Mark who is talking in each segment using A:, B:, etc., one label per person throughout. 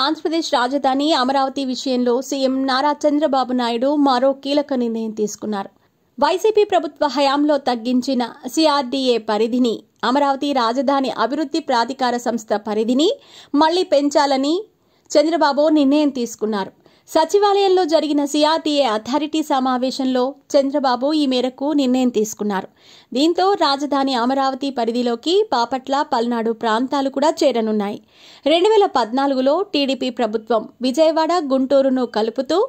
A: ఆంధ్రప్రదేశ్ రాజధాని అమరావతి విషయంలో సీఎం నారా చంద్రబాబు నాయుడు మరో కీలక నిర్ణయం తీసుకున్నారు. వైసీపీ ప్రభుత్వ హయాంలో తగ్గించిన సిఆర్డీఏ పరిధిని, అమరావతి రాజధాని అభివృద్ధి ప్రాధికార సంస్థ పరిధిని మళ్లీ పెంచాలని చంద్రబాబు నిర్ణయం తీసుకున్నారు. సచివాలయంలో జరిగిన సిఆర్డీఏ అథారిటీ సమావేశంలో చంద్రబాబు ఈ మేరకు నిర్ణయం తీసుకున్నారు. దీంతో రాజధాని అమరావతి పరిధిలోకి బాపట్ల, పల్నాడు ప్రాంతాలు కూడా చేరనున్నాయి. 2014లో టీడీపీ ప్రభుత్వం విజయవాడ, గుంటూరును కలుపుతూ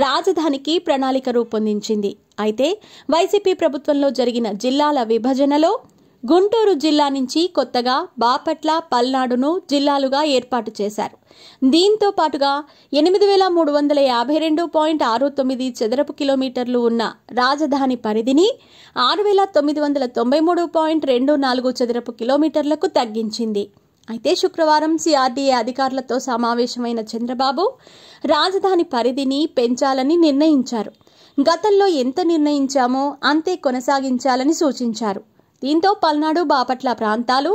A: రాజధానికి ప్రణాళిక రూపొందించింది. అయితే వైసీపీ ప్రభుత్వంలో జరిగిన జిల్లాల విభజనలో గుంటూరు జిల్లా నుంచి కొత్తగా బాపట్ల, పల్నాడును జిల్లాలుగా ఏర్పాటు చేశారు. దీంతో పాటుగా 8352.69 చదరపు కిలోమీటర్లు ఉన్న రాజధాని పరిధిని 6993.24 చదరపు కిలోమీటర్లకు తగ్గించింది. అయితే శుక్రవారం సిఆర్డీఏ అధికారులతో సమావేశమైన చంద్రబాబు రాజధాని పరిధిని పెంచాలని నిర్ణయించారు. గతంలో ఎంత నిర్ణయించామో అంతే కొనసాగించాలని సూచించారు. దీంతో పల్నాడు, బాపట్ల ప్రాంతాలు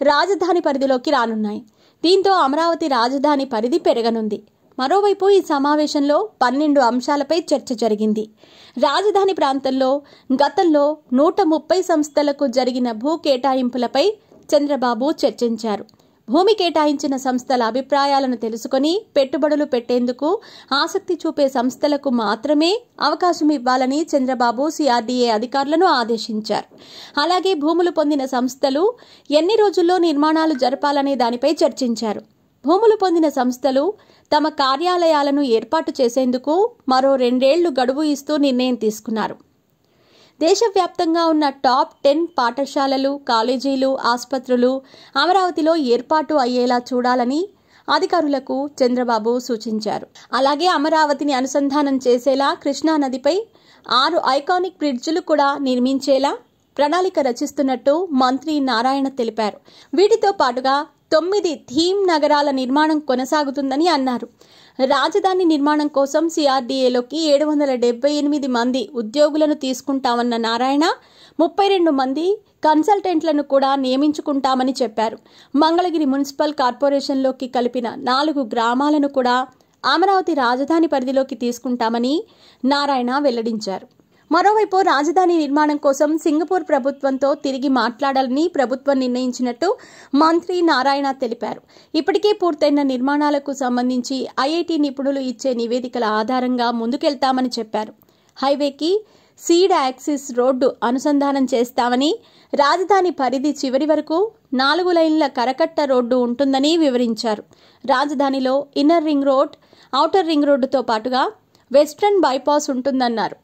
A: రాజధాని పరిధిలోకి రానున్నాయి. దీంతో అమరావతి రాజధాని పరిధి పెరగనుంది. మరోవైపు ఈ సమావేశంలో 12 అంశాలపై చర్చ జరిగింది. రాజధాని ప్రాంతంలో గతంలో 130 సంస్థలకు జరిగిన భూ కేటాయింపులపై చంద్రబాబు చర్చించారు. భూమి కేటాయించిన సంస్థల అభిప్రాయాలను తెలుసుకుని పెట్టుబడులు పెట్టేందుకు ఆసక్తి చూపే సంస్థలకు మాత్రమే అవకాశం ఇవ్వాలని చంద్రబాబు సిఆర్డీఏ అధికారులను ఆదేశించారు. అలాగే భూములు పొందిన సంస్థలు ఎన్ని రోజుల్లో నిర్మాణాలు జరపాలనే దానిపై చర్చించారు. భూములు పొందిన సంస్థలు తమ కార్యాలయాలను ఏర్పాటు చేసేందుకు మరో 2 ఏళ్లు గడువు ఇస్తూ నిర్ణయం తీసుకున్నారు. దేశవ్యాప్తంగా ఉన్న టాప్ 10 పాఠశాలలు, కాలేజీలు, ఆసుపత్రులు అమరావతిలో ఏర్పాటు అయ్యేలా చూడాలని అధికారులకు చంద్రబాబు సూచించారు. అలాగే అమరావతిని అనుసంధానం చేసేలా కృష్ణానదిపై 6 ఐకానిక్ బ్రిడ్జిలు కూడా నిర్మించేలా ప్రణాళిక రచిస్తున్నట్టు మంత్రి నారాయణ తెలిపారు. వీటితో పాటుగా 9 థీమ్ నగరాల నిర్మాణం కొనసాగుతుందని అన్నారు. రాజధాని నిర్మాణం కోసం సిఆర్డీఏలోకి 778 మంది ఉద్యోగులను తీసుకుంటామన్న నారాయణ 32 మంది కన్సల్టెంట్లను కూడా నియమించుకుంటామని చెప్పారు. మంగళగిరి మున్సిపల్ కార్పొరేషన్లోకి కలిపిన 4 గ్రామాలను కూడా అమరావతి రాజధాని పరిధిలోకి తీసుకుంటామని నారాయణ వెల్లడించారు. మరోవైపు రాజధాని నిర్మాణం కోసం సింగపూర్ ప్రభుత్వంతో తిరిగి మాట్లాడాలని ప్రభుత్వం నిర్ణయించినట్టు మంత్రి నారాయణ తెలిపారు. ఇప్పటికే పూర్తయిన నిర్మాణాలకు సంబంధించి ఐఐటీ నిపుణులు ఇచ్చే నివేదికల ఆధారంగా ముందుకెళ్తామని చెప్పారు. హైవేకి సీడ్ యాక్సిస్ రోడ్డు అనుసంధానం చేస్తామని, రాజధాని పరిధి చివరి వరకు 4 లైన్ల కరకట్ట రోడ్డు ఉంటుందని వివరించారు. రాజధానిలో inner ring road, outer ring రోడ్డుతో పాటుగా వెస్ట్రన్ బైపాస్ ఉంటుందన్నారు.